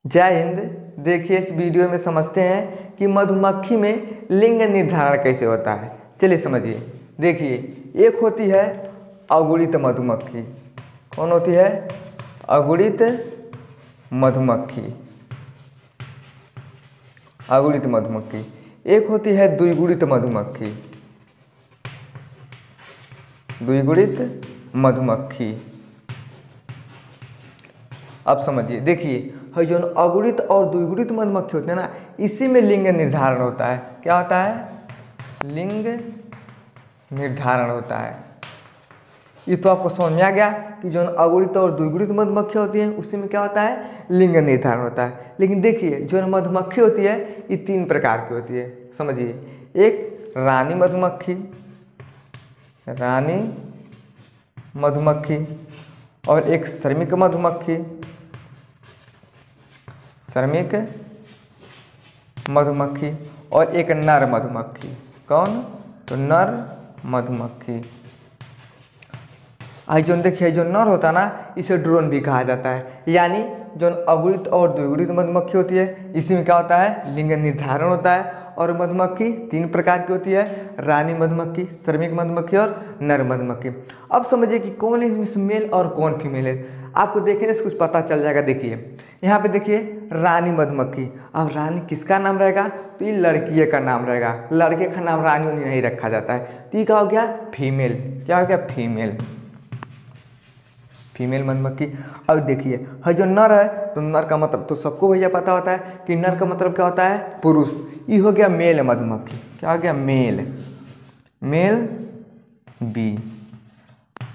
जय हिंद। देखिए इस वीडियो में समझते हैं कि मधुमक्खी में लिंग निर्धारण कैसे होता है। चलिए समझिए। देखिए एक होती है अगुणित मधुमक्खी। कौन होती है? अगुणित मधुमक्खी। अगुणित मधुमक्खी। एक होती है द्विगुणित मधुमक्खी। द्विगुणित मधुमक्खी। अब समझिए। देखिए जो अगुणित और द्विगुणित मधुमक्खी होते हैं ना, इसी में लिंग निर्धारण होता है। क्या होता है? लिंग निर्धारण होता है। ये तो आपको समझ में आ गया कि जो अगुणित और द्विगुणित मधुमक्खी होती है उसी में क्या होता है? लिंग निर्धारण होता है। लेकिन देखिए जो मधुमक्खी होती है ये 3 प्रकार की होती है। समझिए, एक रानी मधुमक्खी, रानी मधुमक्खी, और एक श्रमिक मधुमक्खी, श्रमिक मधुमक्खी, और एक नर मधुमक्खी। कौन? तो नर मधुमक्खी। आज जो देखिए जो नर होता है ना, इसे ड्रोन भी कहा जाता है। यानी जो अगुणित और द्विगुणित मधुमक्खी होती है इसी में क्या होता है? लिंग निर्धारण होता है। और मधुमक्खी 3 प्रकार की होती है, रानी मधुमक्खी, श्रमिक मधुमक्खी और नर मधुमक्खी। अब समझिए कि कौन इसमें मेल और कौन फीमेल है। आपको देखने से कुछ पता चल जाएगा। देखिए यहाँ पे देखिए रानी मधुमक्खी। अब रानी किसका नाम रहेगा? तो ये लड़की का नाम रहेगा। लड़के का नाम रानी उनी नहीं रखा जाता है। तो ये क्या हो गया? फीमेल। क्या हो गया? फीमेल। फीमेल मधुमक्खी। अब देखिए जो नर है तो नर का मतलब तो सबको भैया पता होता है कि नर का मतलब क्या होता है? पुरुष। ये हो गया मेल मधुमक्खी। क्या हो गया? Male. Male bee,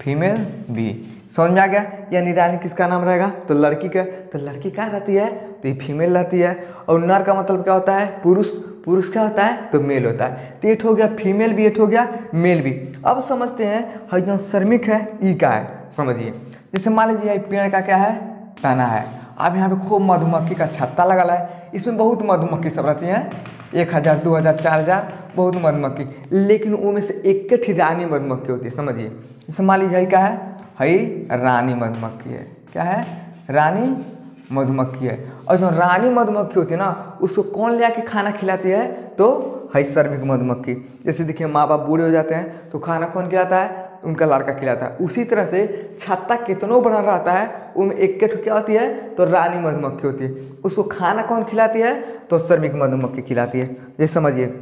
female bee. समझ में आ गया? यानी रानी किसका नाम रहेगा? तो लड़की का। तो लड़की क्या रहती है? तो ये फीमेल रहती है। और नर का मतलब क्या होता है? पुरुष। पुरुष क्या होता है? तो मेल होता है। तो एक हो गया फीमेल भी, एक हो गया मेल भी। अब समझते हैं जो श्रमिक है ई का है। समझिए जैसे मान लीजिए पेड़ का क्या है? तना है। अब यहाँ पे खूब मधुमक्खी का छत्ता लगा है। इसमें बहुत मधुमक्खी सब रहती हैं, 1000, 2000, 4000 बहुत मधुमक्खी। लेकिन उनमें से एक ही रानी मधुमक्खी होती है। समझिए जैसे मान लीजिए क्या है? रानी मधुमक्खी है। क्या है? रानी मधुमक्खी है। और जो रानी मधुमक्खी होती है ना, उसको कौन ले आके खाना खिलाती है? तो श्रमिक मधुमक्खी। जैसे देखिए माँ बाप बूढ़े हो जाते हैं तो खाना कौन खिलाता है? उनका लड़का खिलाता है। उसी तरह से छत्ता कितनों बड़ा रहता है उनमें एक क्या होती है? तो रानी मधुमक्खी होती है। उसको खाना कौन खिलाती है? तो श्रमिक मधुमक्खी खिलाती है। जैसे समझिए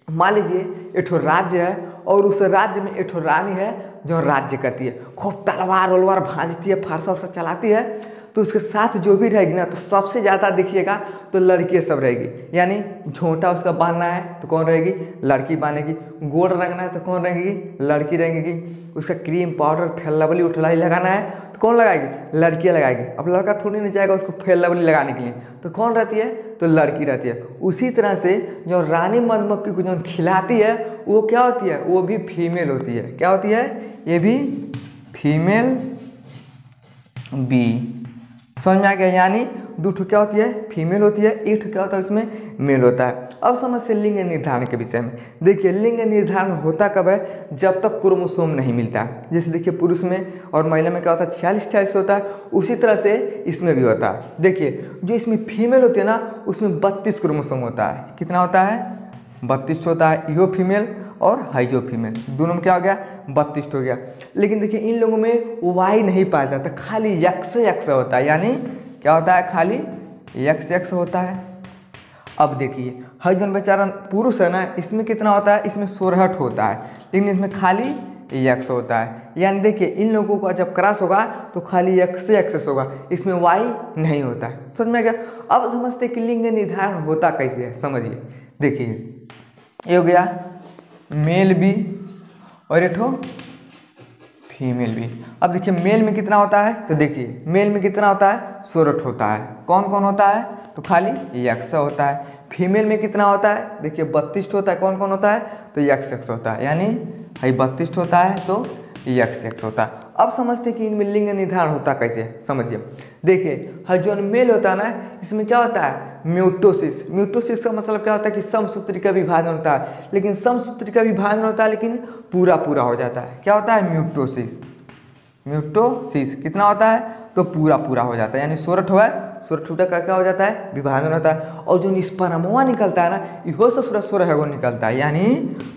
मान लीजिए एक राज्य है और उस राज्य में एक रानी है जो राज्य करती है, खूब तलवार वलवार भाजती है, फरसा वरसा चलाती है। तो उसके साथ जो भी रहेगी ना, तो सबसे ज़्यादा देखिएगा तो लड़की सब रहेगी। यानी झोंटा उसका बांधना है तो कौन रहेगी? लड़की बांधेगी। गोड़ रंगना है तो कौन रहेगी? लड़की रहेगी। उसका क्रीम पाउडर फेल लवली उठलाई लगाना है तो कौन लगाएगी? लड़कियाँ लगाएगी। अब लड़का थोड़ी नहीं जाएगा उसको फेल लवली लगाने के लिए, तो कौन रहती है? तो लड़की रहती है। उसी तरह से जो रानी मधुमक्खी को जो खिलाती है वो क्या होती है? वो भी फीमेल होती है। क्या होती है? ये भी फीमेल बी। समझ में आ गया? यानी 2 ठो क्या होती है? फीमेल होती है, 1 ठो क्या होता है? उसमें मेल होता है। अब समझते लिंग निर्धारण के विषय में। देखिए लिंग निर्धारण होता कब है? जब तक क्रोमोसोम नहीं मिलता। जैसे देखिए पुरुष में और महिला में क्या होता है? 46 होता है। उसी तरह से इसमें भी होता है। देखिए जो इसमें फीमेल होती है ना, उसमें 32 क्रोमोसोम होता है। कितना होता है? 32 होता है। यो फीमेल और हाइजो फीमेल दोनों में क्या हो गया? 32 हो गया। लेकिन देखिए इन लोगों में वाई नहीं पाया जाता, खाली यक्स होता है। यानी क्या होता है? खाली यक्स होता है। अब देखिए हाइजन बेचारा पुरुष है ना, इसमें कितना होता है? इसमें 16 होता है, लेकिन इसमें खाली यक्स होता है। यानी देखिए इन लोगों का जब क्रॉस होगा तो खाली यक्स होगा, इसमें वाई नहीं होता है। समझ में गया? अब समझते कि लिंग निर्धारण होता कैसे है। समझिए देखिए ये हो गया मेल बी और एक फीमेल बी। अब देखिए मेल में कितना होता है? तो देखिए मेल में कितना होता है? 16 होता है। कौन कौन होता है? तो खाली यक्स होता है। फीमेल में कितना होता है? देखिए 32 होता है। कौन कौन होता है? तो यक्स होता है। यानी 32 होता है तो यक्स होता है। अब समझते हैं कि इनमें लिंग निर्धारण होता कैसे है। समझिए देखिए जो मेल होता है ना, इसमें क्या होता है? म्यूटोसिस। म्यूटोसिस का मतलब क्या होता है? कि समसूत्री का विभाजन होता है। लेकिन समसूत्री का विभाजन होता है लेकिन पूरा हो जाता है। क्या होता है? म्यूटोसिस। म्यूटोसिस कितना होता है तो पूरा पूरा हो जाता है, यानी 16 ठो है, 16 ठूटा का क्या हो जाता है विभाजन होता है। और जो स्पर्मवा निकलता है ना इहो से 16 गो निकलता है, यानी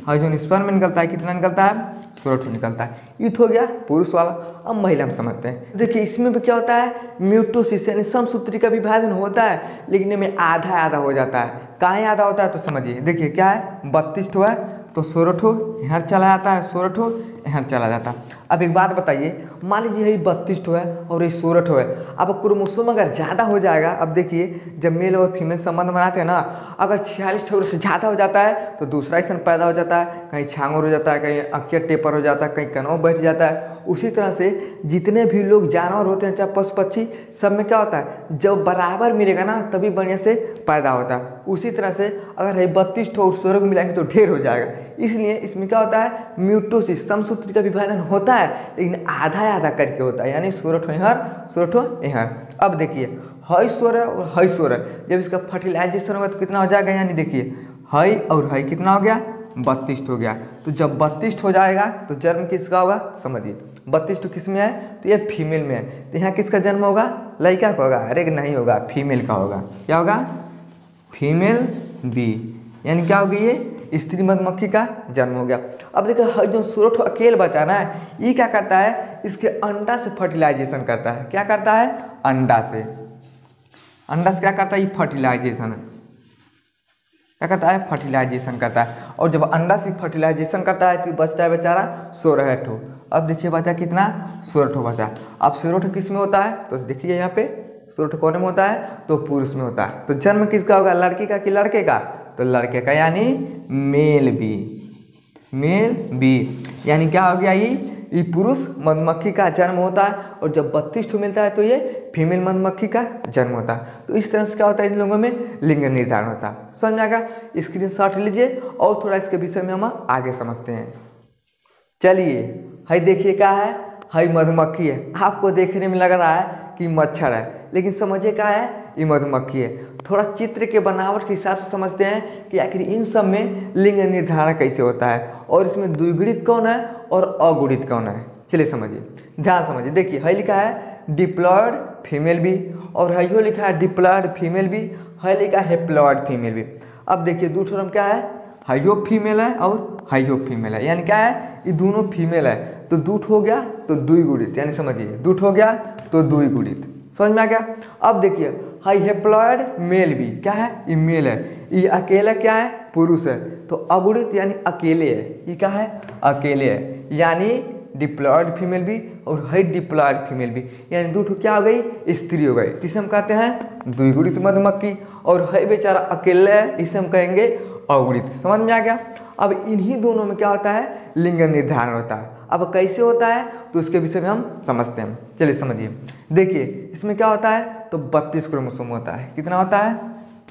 जो स्पर्म में निकलता है कितना निकलता है 16 ठो निकलता है। ये हो गया पुरुष वाला। अब महिला में समझते हैं। देखिए इसमें भी क्या होता है म्यूटोसिस यानी समसूत्री का विभाजन होता है, लेकिन इनमें आधा आधा हो जाता है। कहाँ आधा होता है तो समझिए, देखिए क्या है 32 ठो है तो 16 ठो यहाँ चला जाता है, 16 ठो यहाँ चला जाता है। अब एक बात बताइए, मान लीजिए ये 32 ठो है और ये 16 ठो है। अब क्रोमोसोम अगर ज़्यादा हो जाएगा, अब देखिए जब मेल और फीमेल संबंध बनाते हैं ना, अगर 46 ठो से ज़्यादा हो जाता है तो दूसरा ऐसा पैदा हो जाता है, कहीं छांगोर हो जाता है, कहीं अखिया टेपर हो जाता है, कहीं कनौ बैठ जाता है। उसी तरह से जितने भी लोग जानवर होते हैं चाहे पशु पक्षी, सब में क्या होता है जब बराबर मिलेगा ना तभी बढ़िया से पैदा होता है। उसी तरह से अगर है 32 ठो और 16 को मिलाएंगे तो ढेर हो जाएगा। इसलिए इसमें क्या होता है म्यूटोसिस समसूत्री का विभाजन होता है, लेकिन आधा आधा करके होता है, यानी 16 ठो यहाँ 16 ठो यहाँ। अब देखिए हई 16 और हई 16 जब इसका फर्टिलाइजेशन होगा तो कितना हो जाएगा, यानी देखिए हई और हई कितना हो गया 32 हो गया। तो जब 32 हो जाएगा तो जन्म किसका होगा समझिए, 32 किस में है तो ये फीमेल में है, तो यहाँ किसका जन्म होगा लड़का का होगा, अरे नहीं होगा फीमेल का होगा। क्या होगा फीमेल बी, यानी क्या होगी ये स्त्री मधुमक्खी का जन्म हो गया। अब देखो जो 16 अकेले बचा ना ये क्या करता है इसके अंडा से फर्टिलाइजेशन करता है। क्या करता है अंडा से क्या करता है ये फर्टिलाइजेशन, क्या करता है फर्टिलाइजेशन करता है। और जब अंडा से फर्टिलाइजेशन करता है तो बचता है बेचारा 16 ठो। अब देखिए बचा कितना 16 ठो बचा। अब 16 ठो किस में होता है तो देखिए यहाँ पे 16 ठो कौन में होता है तो पुरुष में होता है। तो जन्म किसका होगा लड़की का कि लड़के का, तो लड़के का, यानी मेल बी, यानी क्या हो गया ये पुरुष मधुमक्खी का जन्म होता है। और जब 32 ठो मिलता है तो ये फीमेल मधुमक्खी का जन्म होता है। तो इस तरह से क्या होता है इन लोगों में लिंग निर्धारण होता है। समझ में आएगा, स्क्रीनशॉट लीजिए और थोड़ा इसके विषय में हम आगे समझते हैं। चलिए हाई देखिए क्या है, हाई मधुमक्खी है। आपको देखने में लग रहा है कि मच्छर है, लेकिन समझिए क्या है ये मधुमक्खी है। थोड़ा चित्र के बनावट के हिसाब से समझते हैं कि आखिर इन सब में लिंग निर्धारण कैसे होता है और इसमें द्विगुणित कौन है और अगुणित कौन है। चलिए समझिए, ध्यान समझिए। देखिए है लिखा है डिप्लॉयड फीमेल बी और है लिखा है डिप्लॉयड फीमेल बी, है लिखा है हेप्लॉयड फीमेल बी। अब देखिए दो ठो क्या है हाइयो फीमेल है और हाइयो फीमेल है, यानी क्या है ये दोनों फीमेल है तो दूठ हो गया तो द्विगुणित, यानी समझिए दूठ हो गया तो द्विगुणित। समझ में आ गया। अब देखिए हाई हेप्लॉयड मेल भी क्या है ये मेल है, ये अकेला क्या है पुरुष है, तो अगुणित यानी अकेले है, ये क्या है अकेले है, यानी डिप्लॉयड फीमेल भी और हाई डिप्लॉयड फीमेल भी, यानी दो ठो क्या हो गई स्त्री हो गई। इसे हम कहते हैं द्विगुणित मधुमक्खी। और है बेचारा अकेले है, इसे हम कहेंगे अगुणित। समझ में आ गया। अब इन्हीं दोनों में क्या होता है लिंग निर्धारण होता है। अब कैसे होता है तो उसके विषय में हम समझते हैं। चलिए समझिए, देखिए इसमें क्या होता है तो 32 क्रोमोसोम होता है। कितना होता है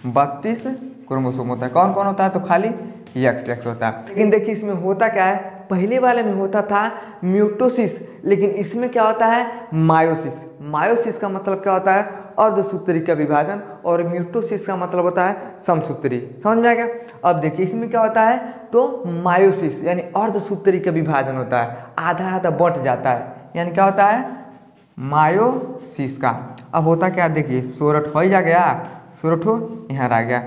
32 क्रोमोसोम होता है। कौन कौन होता है तो खाली XX होता है। लेकिन देखिए इसमें होता क्या है, पहले वाले में होता था म्यूटोसिस, लेकिन इसमें क्या होता है मायोसिस। मायोसिस का मतलब क्या होता है अर्धसूत्री का विभाजन और म्यूटोसिस का मतलब होता है समसूत्री। समझ में आ गया। अब देखिए इसमें क्या होता है तो मायोसिस यानी अर्धसूत्री का विभाजन होता है, आधा आधा बंट जाता है, यानी क्या होता है मायोसिस का। अब होता क्या देखिए 16 ठो जा गया, 16 ठो यहाँ रह गया,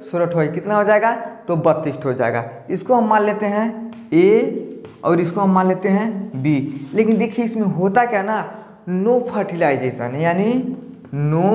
16 ठो कितना हो जाएगा तो 32 हो जाएगा। इसको हम मान लेते हैं A और इसको हम मान लेते हैं B। लेकिन देखिए इसमें होता क्या ना नो फर्टिलाइजेशन, यानी नो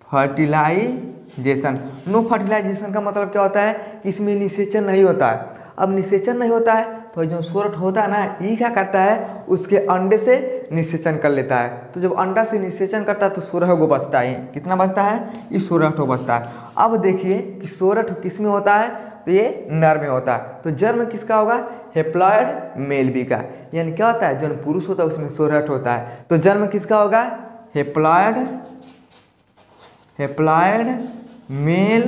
फर्टिलाइजेशन। नो फर्टिलाइजेशन का मतलब क्या होता है कि इसमें निषेचन नहीं होता है। अब निषेचन नहीं होता है तो जो 16 होता है ना ये क्या करता है उसके अंडे से निषेचन कर लेता है। तो जब अंडा से निषेचन करता है तो 16 गो बचता है। कितना बचता है ये 16 ठो बचता है। अब देखिए कि 16 ठो किस में होता है तो ये नर में होता है। तो जन्म किसका होगा हेप्लॉयड मेल बी का, यानी क्या होता है जन्म पुरुष होता है उसमें 16 ठो होता है। तो जन्म किसका होगा हेप्लॉयड मेल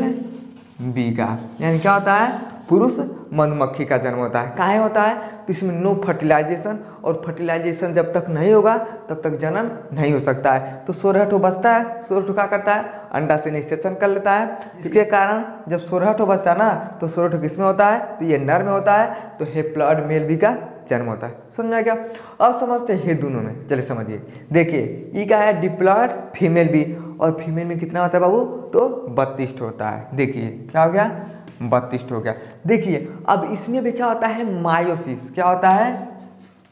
बी का, यानी क्या होता है पुरुष मधुमक्खी का जन्म होता है। काहे होता है तो इसमें नो फर्टिलाइजेशन, और फर्टिलाइजेशन जब तक नहीं होगा तब तक जन्म नहीं हो सकता है। तो 16 ठो बचता है, 16 ठो क्या करता है अंडा से निषेचन कर लेता है। इसके कारण जब 16 ठो बचता है ना तो 16 ठो किस में होता है तो ये नर में होता है, तो हेप्लॉयड मेल बी का जन्म होता है। समझ में आ गया? अब समझते हैं दोनों में, चलिए समझिए। देखिए ये क्या है, डिप्लॉयड फीमेल भी, और फीमेल में कितना होता है बाबू, तो 32 होता है। देखिए क्या हो गया, 32 हो गया। देखिए अब इसमें भी क्या होता है, मायोसिस। क्या होता है,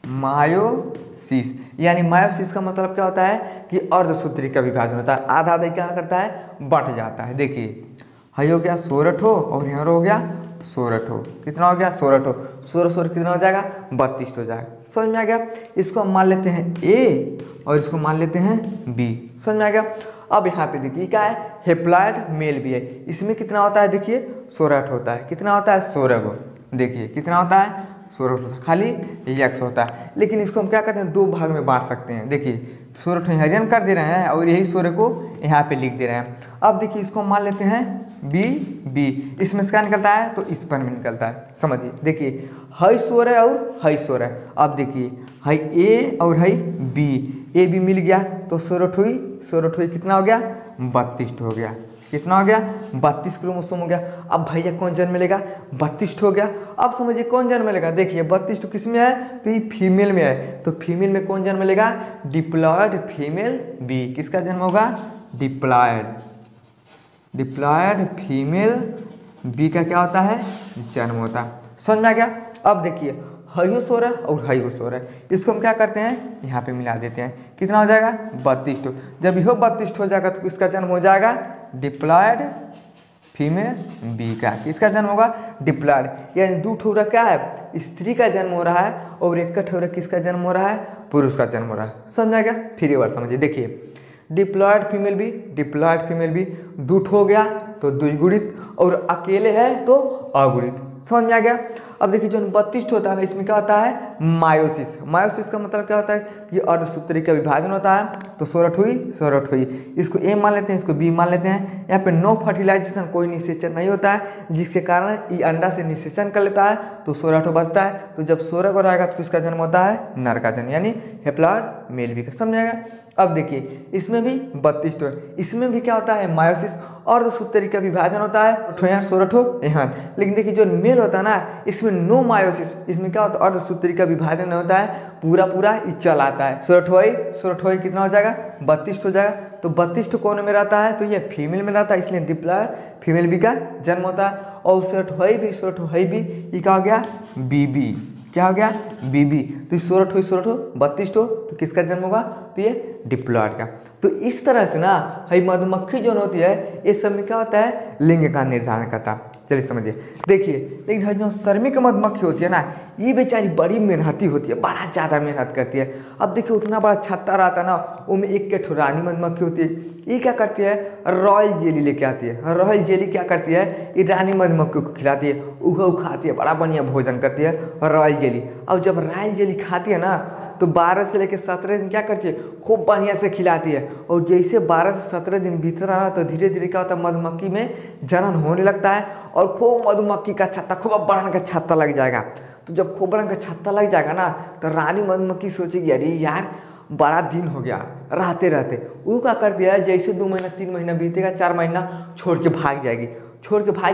मायोसिस। यानी मायोसिस का मतलब क्या होता है कि अर्धसूत्री का विभाजन होता है, आधा आधा क्या करता है, बंट जाता है। देखिए हई हो गया 16 और यहाँ हो गया 16। कितना हो गया, 16। 16 कितना हो जाएगा, 32 हो जाएगा। समझ में आ गया? इसको हम मान लेते हैं ए और इसको मान लेते हैं बी। समझ में आ गया? अब यहाँ पे देखिए क्या है, हेप्लॉयड मेल भी है। इसमें कितना होता है, देखिए 16 होता है। कितना होता है, 16 को। देखिए कितना होता है, 16 होता है, खाली एक्स होता है। लेकिन इसको हम क्या करते हैं, दो भाग में बांट सकते हैं। देखिए 16 हरियन कर दे रहे हैं और यही 16 को यहाँ पे लिख दे रहे हैं। अब देखिए इसको मान लेते हैं बी बी। इसमें से क्या निकलता है, तो इस पर में निकलता है। समझिए, देखिए हई 16 और हई 16। अब देखिए हई ए और हई बी, ए बी मिल गया तो 16 हुई कितना हो गया, 32 हो गया। कितना हो गया, 32 क्रोमोसोम हो गया। अब भैया कौन जन्म मिलेगा, 32 हो गया। अब समझिए कौन जन्म मिलेगा, देखिए 32 किस में है, तो ये फीमेल में है। तो फीमेल में कौन जन्म मिलेगा, डिप्लॉयड फीमेल बी। किसका जन्म होगा, डिप्लॉयड फीमेल बी का क्या होता है, जन्म होता है। समझ में आ गया? अब देखिए हयो 16 और हयो 16, इसको हम क्या करते हैं, यहाँ पे मिला देते हैं। कितना हो जाएगा, 32। जब यह 32 हो जाएगा तो इसका जन्म हो जाएगा डिप्लॉयड फीमेल बी का। किसका जन्म होगा, डिप्लॉयड। यानी दो ठोरा क्या है, स्त्री का जन्म हो रहा है और एक का ठोरा किसका जन्म हो रहा है, पुरुष का जन्म हो रहा है। समझ आ गया? फिर एक बार समझिए, देखिए डिप्लॉयड फीमेल बी दूठ हो गया तो द्विगुणित, और अकेले है तो अगुणित। समझ में आ गया? अब देखिए जो 32 होता है ना, इसमें क्या होता है, मायोसिस। मायोसिस का मतलब क्या होता है कि अर्धसूत्री का विभाजन होता है। तो 16 हुई। इसको ए मान लेते हैं, इसको बी मान लेते हैं। यहाँ पे नो फर्टिलाइजेशन, कोई निषेचन नहीं होता है, जिसके कारण ये अंडा से निषेचन कर लेता है तो 16 बचता है। तो जब 16 को रहेगा तो इसका जन्म होता है नर का जन्म, यानी हेप्लॉयड मेल बी का। समझेगा? अब देखिए इसमें भी 32 है। इसमें भी क्या होता है, मायोसिस, अर्धसूत्री का विभाजन होता है। 16 यहाँ। लेकिन देखिए जो मेल होता है ना, इसमें नो मायोसिस। इसमें क्या होता है, अर्धसूत्री का विभाजन नहीं होता है, पूरा ये चल आता है। 16 कितना हो जाएगा, 32 हो जाएगा। तो 32 कौन में रहता है, तो ये फीमेल में रहता है, इसलिए डिप्लॉयड फीमेल बी का जन्म होता है। और 16 भी ये क्या हो गया, बीबी। क्या हो गया, बीबी। तो 16 32 तो किसका जन्म होगा, तो ये डिप्लॉयड का। तो इस तरह से ना हई मधुमक्खी जो होती है, ये सब में क्या होता है, लिंग का निर्धारण करता है। चलिए समझिए, देखिए लेकिन हई जो श्रमिक मधुमक्खी होती है ना, ये बेचारी बड़ी मेहनती होती है, बड़ा ज़्यादा मेहनत करती है। अब देखिए उतना बड़ा छत्ता रहता है ना, उसमें एक के ठो रानी मधुमक्खी होती है। ये क्या करती है, रॉयल जेली लेके आती है। रॉयल जेली क्या करती है, ये रानी मधुमक्खी को खिलाती है, वो खाती है, बड़ा बढ़िया भोजन करती है रॉयल जेली। अब जब रॉयल जेली खाती है ना, तो 12 से लेकर 17 दिन क्या करती है, खूब बढ़िया से खिलाती है। और जैसे 12 से 17 दिन बीत रहा है तो धीरे धीरे क्या होता है, मधुमक्खी में जनन होने लगता है और खूब मधुमक्खी का छत्ता, खूब बड़ा का छत्ता लग जाएगा। तो जब खूब बड़ा का छत्ता लग जाएगा ना, तो रानी मधुमक्खी सोचेगी अरे यार बड़ा दिन हो गया रहते रहते। वो क्या करती है, जैसे 2 महीना 3 महीना बीतेगा, 4 महीना छोड़ के भाग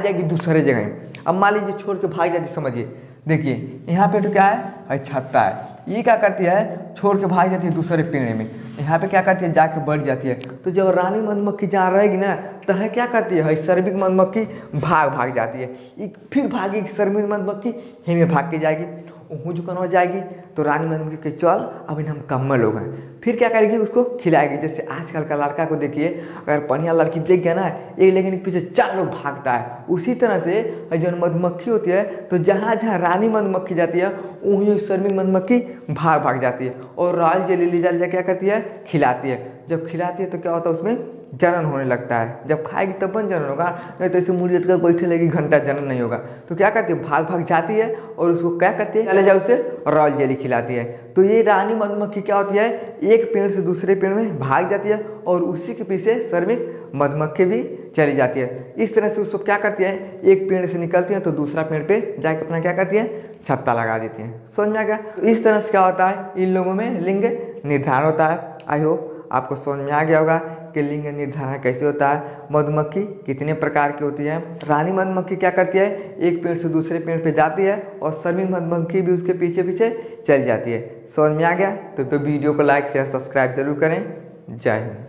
जाएगी दूसरे जगह। अब मान लीजिए छोड़ के भाग जाती, समझिए देखिए यहाँ पे तो क्या है, छत्ता है। ये क्या करती है, छोड़ के भाग जाती है दूसरे पेड़ में। यहाँ पे क्या करती है, जाके बढ़ जाती है। तो जब रानी मधुमक्खी जहाँ रहेगी ना, तो है क्या करती है, श्रमिक मधुमक्खी भाग जाती है। फिर भागेगी श्रमिक मधुमक्खी, ही में भाग के जाएगी, वहाँ जो कौन हो जाएगी। तो रानी मधुमक्खी के चल अभी हम कम्मल हो गए। फिर क्या करेगी, उसको खिलाएगी। जैसे आजकल का लड़का को देखिए, अगर बढ़िया लड़की देख गया ना, एक लेकिन पीछे 4 लोग भागता है। उसी तरह से जो मधुमक्खी होती है, तो जहाँ जहाँ रानी मधुमक्खी जाती है, वहीं श्रमिक मधुमक्खी भाग जाती है और रॉयल जेली ले जा क्या करती है, खिलाती है। जब खिलाती है तो क्या होता है, उसमें जनन होने लगता है। जब खाएगी तब जनन होगा, नहीं तो ऐसे मुड़ी लटकर बैठे लेगी घंटा, जनन नहीं होगा। तो क्या करती है, भाग जाती है और उसको क्या करती है, चले जाओ उसे रॉयल जेली खिलाती है। तो ये रानी मधुमक्खी क्या होती है, एक पेड़ से दूसरे पेड़ में भाग जाती है और उसी के पीछे श्रमिक मधुमक्खी भी चली जाती है। इस तरह से उसको क्या करती है, एक पेड़ से निकलती है तो दूसरा पेड़ पे जाके अपना क्या करती है, छत्ता लगा देती हैं। समझ में आ गया? तो इस तरह से क्या होता है, इन लोगों में लिंग निर्धारण होता है। आई होप आपको समझ में आ गया होगा के लिंग निर्धारण कैसे होता है, मधुमक्खी कितने प्रकार की होती है, रानी मधुमक्खी क्या करती है, एक पेड़ से दूसरे पेड़ पे जाती है और श्रमिक मधुमक्खी भी उसके पीछे पीछे चल जाती है। समझ में आ गया? तो वीडियो को लाइक शेयर सब्सक्राइब जरूर करें। जय हिंद।